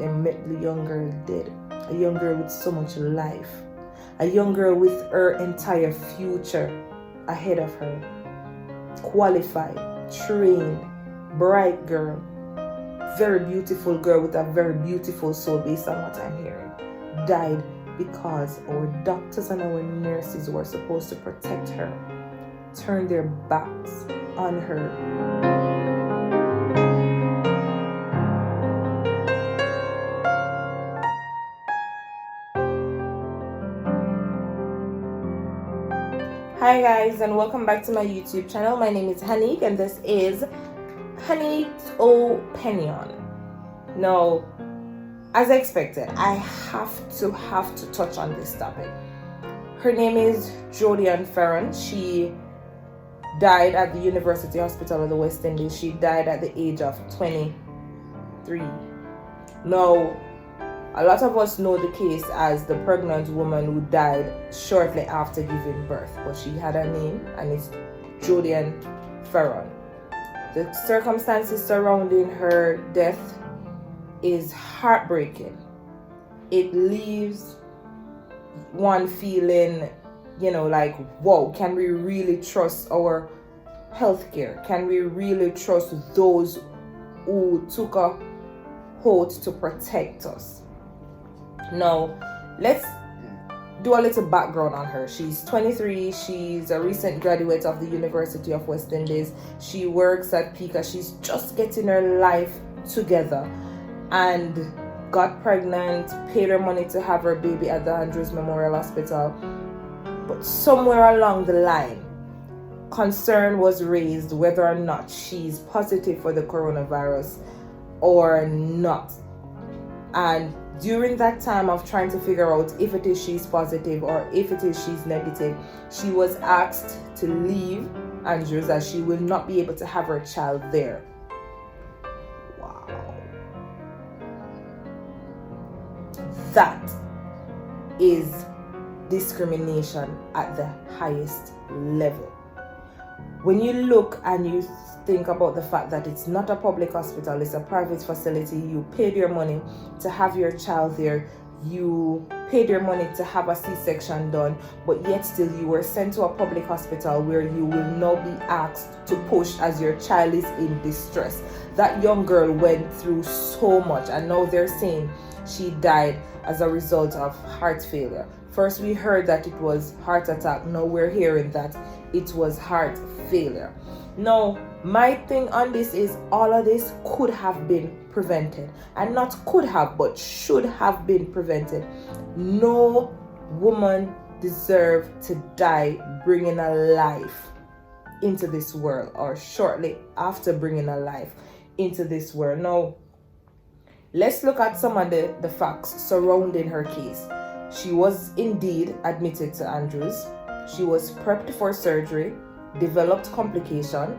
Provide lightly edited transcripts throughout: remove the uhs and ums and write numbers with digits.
they met the young girl dead. A young girl with so much life. A young girl with her entire future ahead of her. Qualified, trained, bright girl. Very beautiful girl with a very beautiful soul based on what I'm hearing. Died because our doctors and our nurses who were supposed to protect her turned their backs on her. Hi guys, and welcome back to my YouTube channel. My name is Hanik and this is Hanik's Opinion. Now, as I expected, I have to touch on this topic. Her name is Jodian Fearon'S. She died at the University Hospital of the West Indies. She died at the age of 23. Now, a lot of us know the case as the pregnant woman who died shortly after giving birth, but she had a name and it's Jodian Fearon. The circumstances surrounding her death is heartbreaking. It leaves one feeling, like, whoa, can we really trust our healthcare? Can we really trust those who took a oath to protect us? Now, let's do a little background on her. She's 23. She's a recent graduate of the University of West Indies. She works at Pika. She's just getting her life together and got pregnant, paid her money to have her baby at the Andrews Memorial Hospital. But somewhere along the line, concern was raised whether or not she's positive for the coronavirus or not. And during that time of trying to figure out if it is she's positive or if it is she's negative, she was asked to leave Andrews as she will not be able to have her child there. Wow. That is discrimination at the highest level. When you look and you think about the fact that it's not a public hospital, it's a private facility, you paid your money to have your child there, you paid your money to have a C-section done, but yet still you were sent to a public hospital where you will now be asked to push as your child is in distress. That young girl went through so much, and now they're saying she died as a result of heart failure. First we heard that it was heart attack, now we're hearing that it was heart failure. Now, my thing on this is all of this could have been prevented. And not could have, but should have been prevented. No woman deserved to die bringing a life into this world or shortly after bringing a life into this world. Now, let's look at some of the facts surrounding her case. She was indeed admitted to Andrews. She was prepped for surgery, developed complication.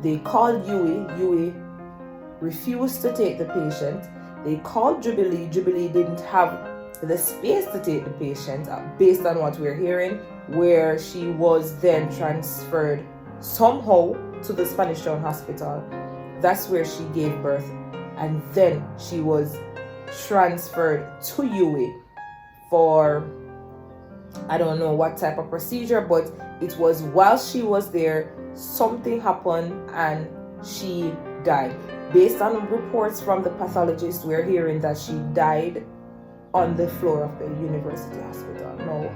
They called UHWI. UHWI refused to take the patient. They called Jubilee. Jubilee didn't have the space to take the patient, based on what we're hearing, where she was then transferred somehow to the Spanish Town Hospital. That's where she gave birth. And then she was transferred to UHWI for, I don't know what type of procedure, but it was while she was there, something happened and she died. Based on reports from the pathologist, we're hearing that she died on the floor of the university hospital. No,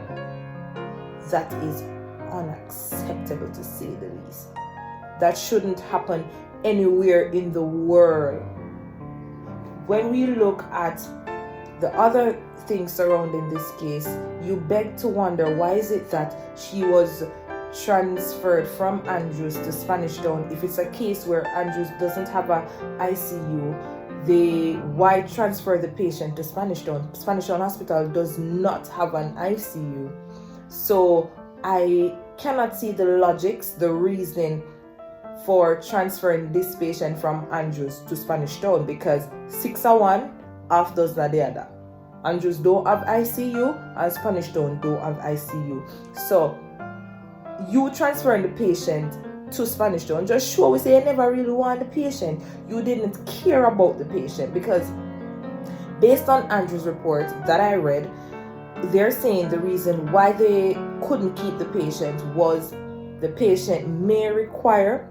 that is unacceptable to say the least. That shouldn't happen anywhere in the world. When we look at the other things surrounding this case, you beg to wonder, why is it that she was transferred from Andrews to Spanish Town? If it's a case where Andrews doesn't have a ICU, why transfer the patient to Spanish Town? Spanish Town Hospital does not have an ICU. So I cannot see the logics, the reasoning for transferring this patient from Andrews to Spanish Town, because 6 of one, half does not the other. Andrews don't have ICU and Spanish Town don't have ICU. So you transferring the patient to Spanish Town just show we say you never really want the patient. You didn't care about the patient, because Based on Andrew's report that I read, they're saying the reason why they couldn't keep the patient was the patient may require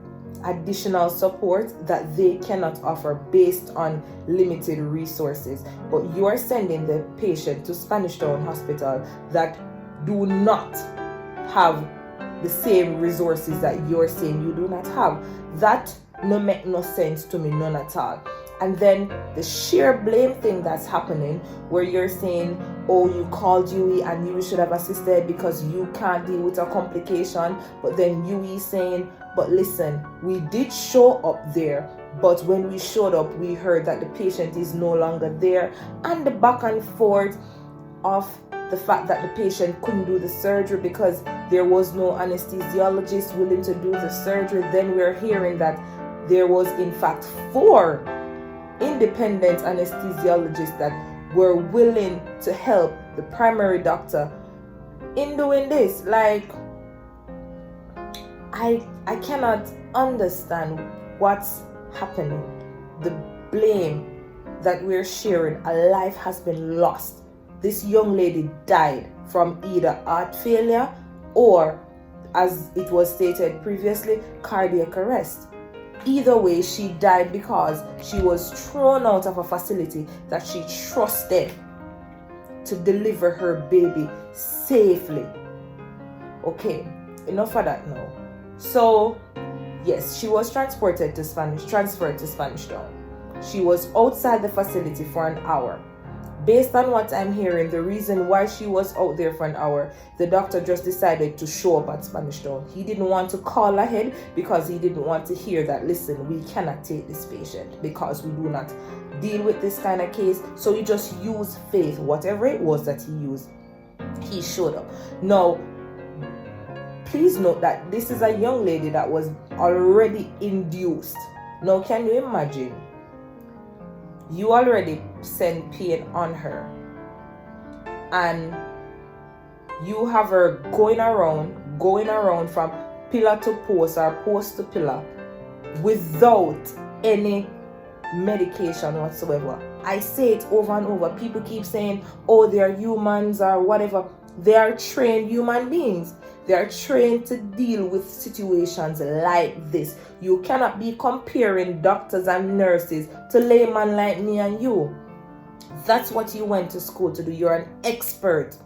additional support that they cannot offer based on limited resources. But you are sending the patient to Spanish Town Hospital that do not have the same resources that you're saying you do not have. That no make no sense to me, none at all. And then the sheer blame thing that's happening, where you're saying, oh, you called UE and UE should have assisted because you can't deal with a complication. But then UE saying, but listen, we did show up there, but when we showed up, we heard that the patient is no longer there. And the back and forth of the fact that the patient couldn't do the surgery because there was no anesthesiologist willing to do the surgery. Then we're hearing that there was in fact 4 independent anesthesiologists that were willing to help the primary doctor in doing this. Like, I cannot understand what's happening. The blame that we're sharing, a life has been lost. This young lady died from either heart failure or, as it was stated previously, cardiac arrest. Either way, she died because she was thrown out of a facility that she trusted to deliver her baby safely. Okay, enough of that now. So, yes, she was transferred to Spanish Town. She was outside the facility for an hour. Based on what I'm hearing, the reason why she was out there for an hour, the doctor just decided to show up at Spanish Town. He didn't want to call ahead because he didn't want to hear that, listen, we cannot take this patient because we do not deal with this kind of case. So he just used faith, whatever it was that he used. He showed up. Now, please note that this is a young lady that was already induced. Now, can you imagine? You already send pain on her and you have her going around from pillar to post or post to pillar without any medication whatsoever. I say it over and over. People keep saying, oh, they're humans or whatever. They are trained human beings. They are trained to deal with situations like this. You cannot be comparing doctors and nurses to laymen like me and you. That's what you went to school to do. You're an expert.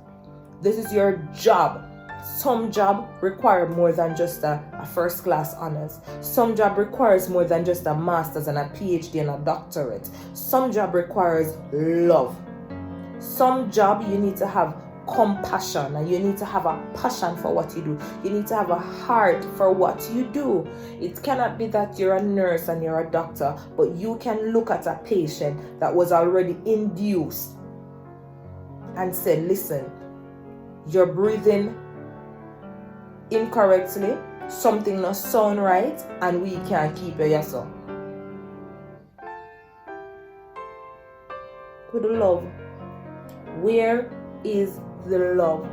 This is your job. Some job require more than just a first class honors. Some job requires more than just a master's and a PhD and a doctorate. Some job requires love. Some job you need to have compassion and you need to have a passion for what you do. You need to have a heart for what you do. It cannot be that you're a nurse and you're a doctor, but you can look at a patient that was already induced and say, listen, you're breathing incorrectly, something not sound right, and we can't keep you yourself. With love, where is the love?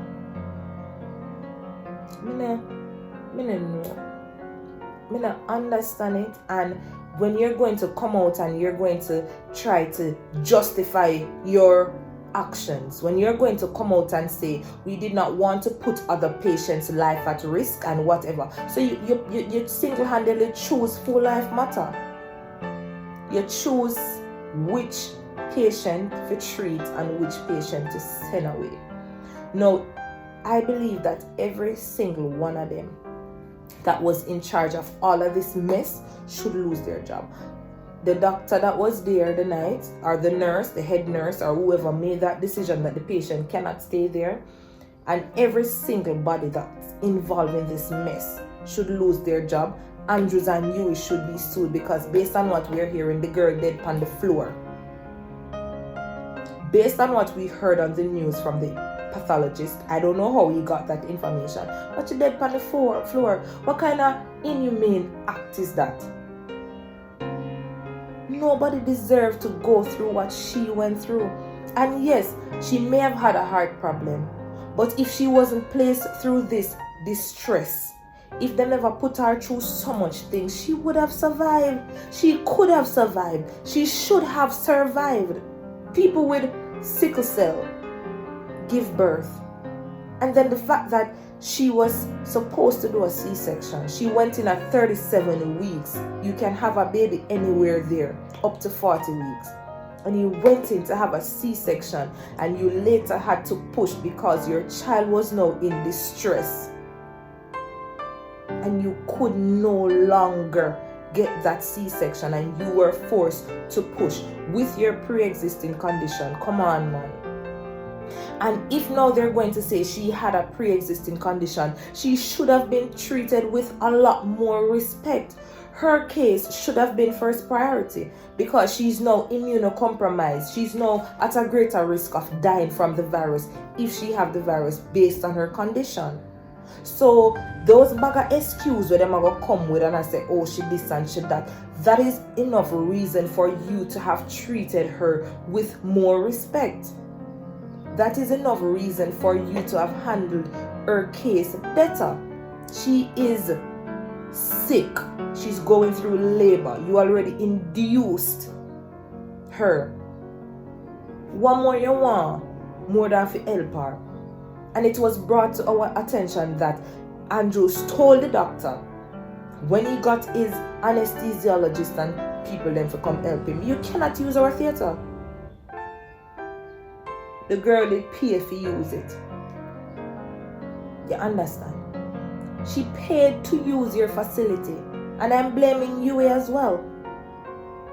I don't understand it. And when you're going to come out and you're going to try to justify your actions, when you're going to come out and say we did not want to put other patients' life at risk and whatever, so you single-handedly choose full life matter. You choose which patient to treat and which patient to send away. Now, I believe that every single one of them that was in charge of all of this mess should lose their job. The doctor that was there the night, or the nurse, the head nurse, or whoever made that decision that the patient cannot stay there, and every single body that's involved in this mess should lose their job. Andrews and UHWI should be sued because based on what we're hearing, the girl dead on the floor. Based on what we heard on the news from the pathologist, I don't know how he got that information, but she dead on the floor. What kind of inhumane act is that? Nobody deserved to go through what she went through. And yes, she may have had a heart problem, but if she wasn't placed through this distress, if they never put her through so much things, she would have survived. She could have survived. She should have survived. People with sickle cell give birth. And then the fact that she was supposed to do a C-section. She went in at 37 weeks. You can have a baby anywhere there, up to 40 weeks. And you went in to have a C-section, and you later had to push because your child was now in distress. And you could no longer get that C-section, and you were forced to push with your pre-existing condition. Come on, man. And if now they're going to say she had a pre-existing condition, she should have been treated with a lot more respect. Her case should have been first priority because she's now immunocompromised. She's now at a greater risk of dying from the virus if she have the virus based on her condition. So those bag of excuses where them are going to come with and I say, oh, she this and she that, that is enough reason for you to have treated her with more respect. That is enough reason for you to have handled her case better. She is sick. She's going through labor. You already induced her. What more you want? More than for help her. And it was brought to our attention that Andrews told the doctor when he got his anesthesiologist and people then to come help him, you cannot use our theater. The girl did pay if you use it. You understand? She paid to use your facility. And I'm blaming you as well.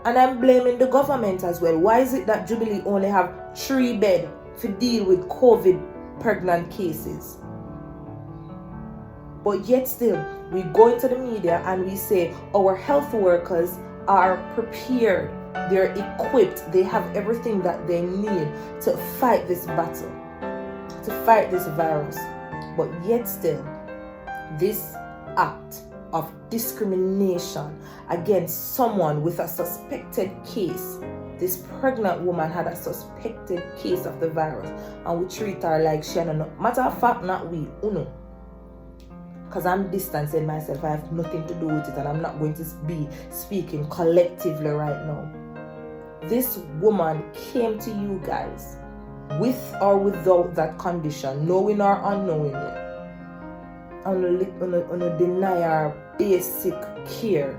And I'm blaming the government as well. Why is it that Jubilee only have 3 beds to deal with COVID pregnant cases? But yet still, we go into the media and we say our health workers are prepared. They're equipped. They have everything that they need to fight this battle, to fight this virus. But yet still, this act of discrimination against someone with a suspected case, this pregnant woman had a suspected case of the virus, and we treat her like she no. Matter of fact, not we, uno. Because I'm distancing myself, I have nothing to do with it, and I'm not going to be speaking collectively right now. This woman came to you guys with or without that condition, knowing or unknowingly, and deny our basic care.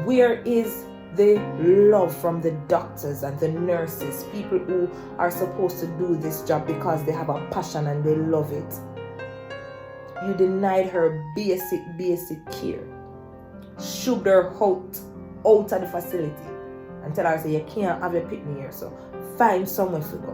Where is the love from the doctors and the nurses, people who are supposed to do this job because they have a passion and they love it? You denied her basic care. Shoved her out of the facility and tell her, say, you can't have your picnic here, so find somewhere to go.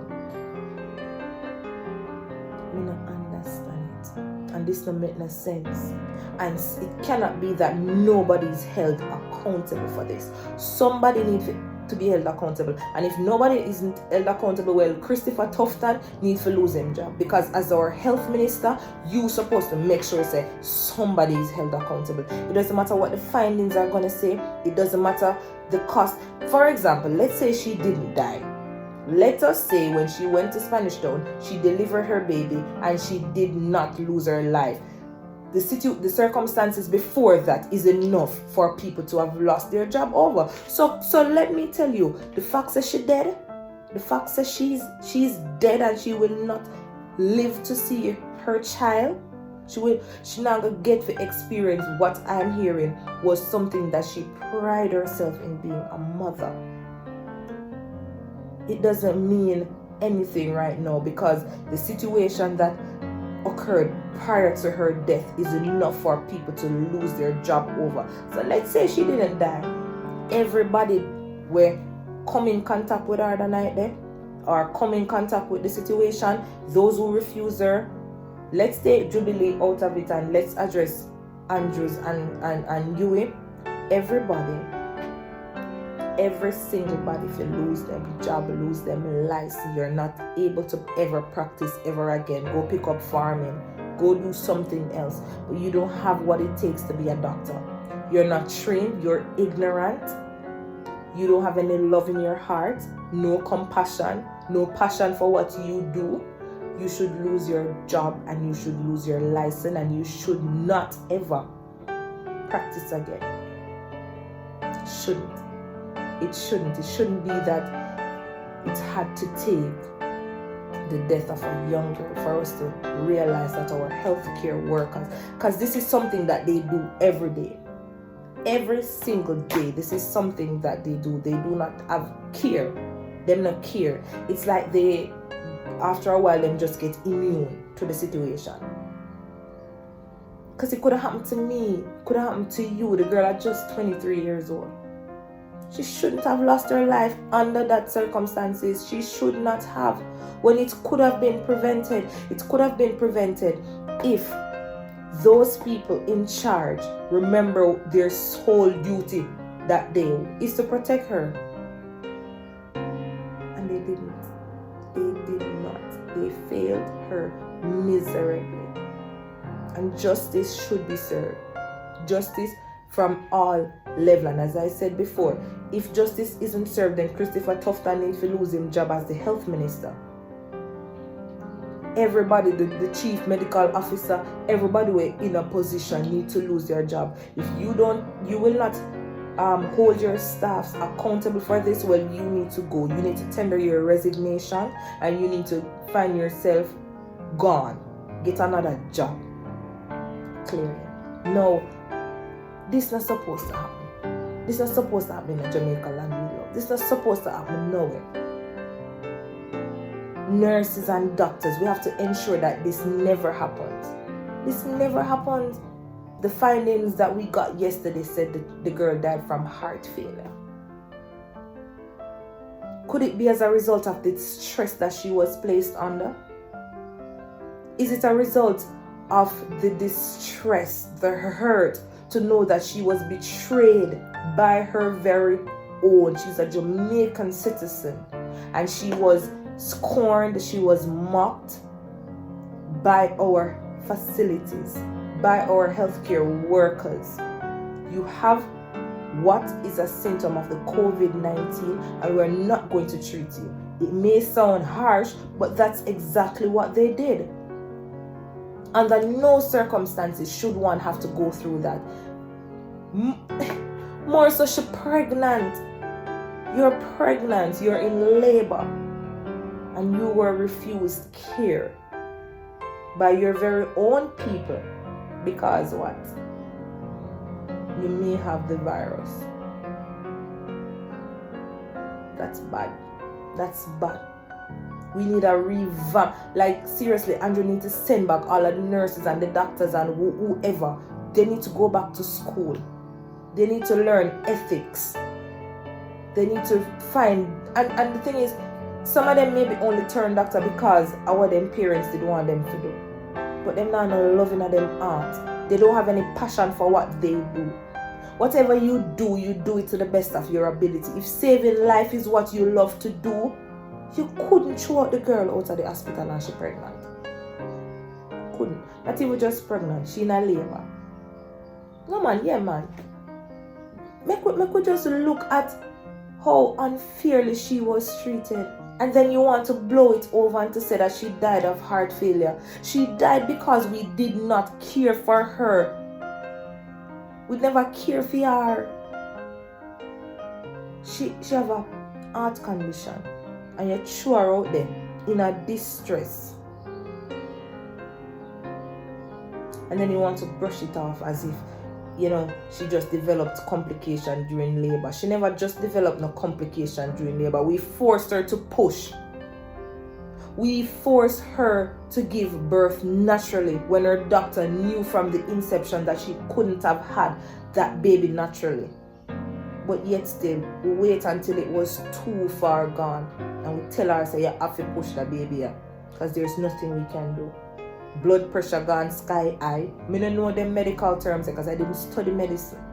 We don't understand it. And this don't make no sense. And it cannot be that nobody is held accountable for this. Somebody needs to be held accountable. And if nobody isn't held accountable, well, Christopher Tufton needs to lose his job. Because as our health minister, you're supposed to make sure say somebody is held accountable. It doesn't matter what the findings are going to say. It doesn't matter the cost. For example, let's say she didn't die. Let us say when she went to Spanish Town, she delivered her baby and she did not lose her life. The circumstances before that is enough for people to have lost their job over. So let me tell you, the fact that she's dead, the fact that she's dead and she will not live to see her child, she not gonna get to experience what I'm hearing was something that she prided herself in being a mother. It doesn't mean anything right now because the situation that occurred prior to her death is enough for people to lose their job over. So let's say she didn't die. Everybody will come in contact with her the night there or come in contact with the situation. Those who refuse her, let's take Jubilee out of it and let's address Andrews and UHWI. Every single body, if you lose them job, lose them license, you're not able to ever practice ever again. Go pick up farming, go do something else. But you don't have what it takes to be a doctor. You're not trained, you're ignorant. You don't have any love in your heart, no compassion, no passion for what you do. You should lose your job and you should lose your license and you should not ever practice again. It shouldn't be that it had to take the death of a young girl for us to realize that our healthcare workers, because this is something that they do every day, every single day. This is something that they do. They do not have care. Them not care. It's like they, after a while, them just get immune to the situation. Because it could have happened to me, could have happened to you. The girl at just 23 years old. She shouldn't have lost her life under that circumstances. She should not have. When it could have been prevented. It could have been prevented if those people in charge remember their sole duty that day is to protect her. And they didn't. They did not. They failed her miserably. And justice should be served. Justice from all levels. And as I said before, if justice isn't served, then Christopher Tufton needs to lose his job as the health minister. Everybody, the chief medical officer, everybody in a position need to lose their job. If you don't, you will not hold your staffs accountable for this. Well, you need to go. You need to tender your resignation, and you need to find yourself gone. Get another job. Clearly. No, this is not supposed to happen. This is not supposed to happen in Jamaica land we love. This is not supposed to happen nowhere. Nurses and doctors, we have to ensure that this never happens. This never happens. The findings that we got yesterday said that the girl died from heart failure. Could it be as a result of the stress that she was placed under? Is it a result of the distress, the hurt, to know that she was betrayed by her very own? She's a Jamaican citizen, and she was scorned, she was mocked by our facilities, by our healthcare workers. You have what is a symptom of the COVID-19, and we're not going to treat you. It may sound harsh, but that's exactly what they did. Under no circumstances should one have to go through that. More so, she's pregnant. You're pregnant, you're in labor, and you were refused care by your very own people because what? You may have the virus. That's bad. That's bad. We need a revamp. Like, seriously, Andrew need to send back all of the nurses and the doctors and whoever. They need to go back to school. They need to learn ethics. They need to find, and the thing is, some of them maybe only turn doctor because our them parents didn't want them to do. But them not no loving of them heart. They don't have any passion for what they do. Whatever you do it to the best of your ability. If saving life is what you love to do, you couldn't throw out the girl out of the hospital and she pregnant. Couldn't. Not even just pregnant, she in a labor. No man, yeah man. Make we just look at how unfairly she was treated. And then you want to blow it over and to say that she died of heart failure. She died because we did not care for her. We never care for her. She have a heart condition. And you throw her out there in a distress. And then you want to brush it off as if, you know, she just developed complication during labor. She never just developed no complication during labor. We forced her to push. We forced her to give birth naturally when her doctor knew from the inception that she couldn't have had that baby naturally. But yet still, we wait until it was too far gone. And we tell her, say, you have to push the baby out. Because there's nothing we can do. Blood pressure gone sky high. I don't know the medical terms because I didn't study medicine.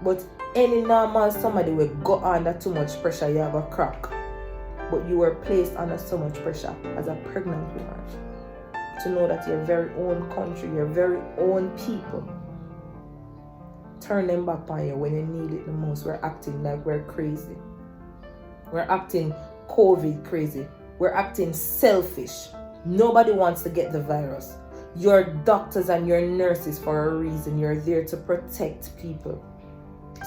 But any normal somebody will go under too much pressure, you have a crack. But you were placed under so much pressure as a pregnant woman to know that your very own country, your very own people turn them back on you when you need it the most. We're acting like we're crazy. We're acting COVID crazy. We're acting selfish. Nobody wants to get the virus. You're doctors and you're nurses for a reason. You're there to protect people.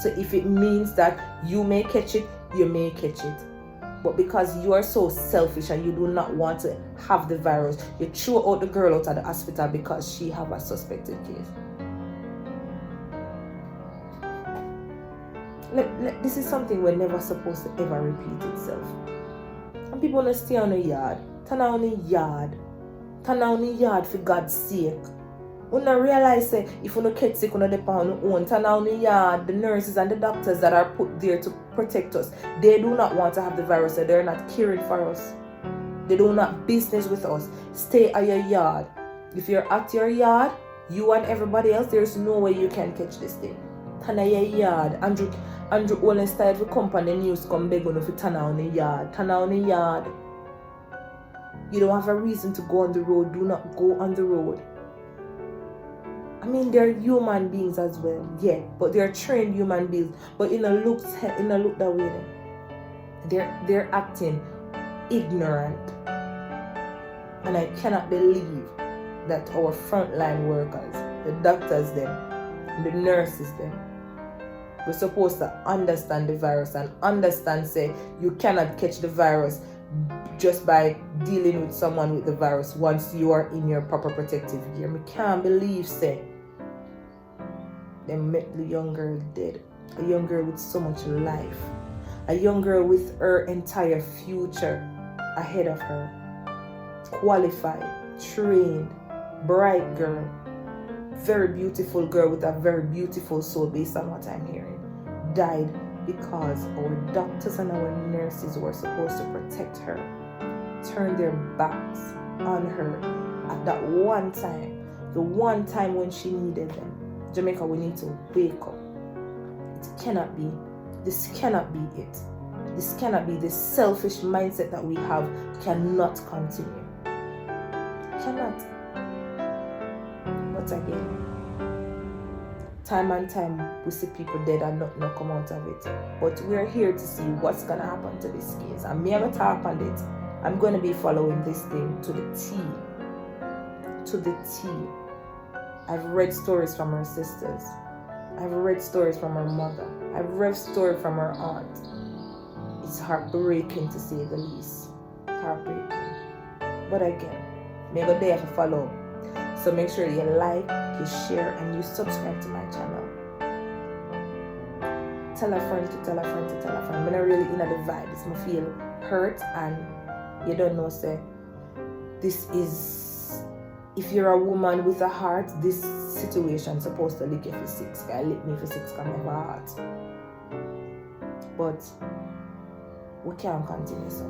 So if it means that you may catch it, you may catch it. But because you are so selfish and you do not want to have the virus, you throw out the girl out of the hospital because she have a suspected case. This is something we're never supposed to ever repeat itself. And people want to stay on the yard. Turn on the yard. Turn on the yard for God's sake. We don't realize that if you don't get sick, you don't depend on your own. Turn on the yard. The nurses and the doctors that are put there to protect us, they do not want to have the virus. So they're not caring for us. They do not business with us. Stay at your yard. If you're at your yard, you and everybody else, there's no way you can catch this thing. Turn on your yard. Andrew Olin started to come on the news, come beg on if you turn on the yard. Turn on the yard. You don't have a reason to go on the road. Do not go on the road. I mean, they're human beings as well, yeah, but they're trained human beings. But in a look that way, they're acting ignorant, and I cannot believe that our frontline workers, the doctors, the nurses, we're supposed to understand the virus and understand, say, you cannot catch the virus just by dealing with someone with the virus once you are in your proper protective gear. I can't believe, say, they met the young girl dead. A young girl with so much life. A young girl with her entire future ahead of her. Qualified, trained, bright girl. Very beautiful girl with a very beautiful soul based on what I'm hearing. Died because our doctors and our nurses who were supposed to protect her turned their backs on her at that one time. The one time when she needed them. Jamaica, we need to wake up. It cannot be. This cannot be it. This cannot be. This selfish mindset that we have cannot continue. Cannot. But again, time and time we see people dead and nothing come out of it. But we're here to see what's going to happen to this case. I'm here to talk on it. I'm going to be following this thing to the T. To the T. I've read stories from her sisters. I've read stories from her mother. I've read stories from her aunt. It's heartbreaking to say the least. Heartbreaking. But again, maybe they have to follow. So make sure you like, you share, and you subscribe to my channel. Tell a friend to tell a friend to tell a friend. I'm not really in the vibes. I feel hurt and you don't know, say, this is... If you're a woman with a heart, this situation is supposed to lick you for 6. I lick me for 6 because I have a heart. But we can't continue so.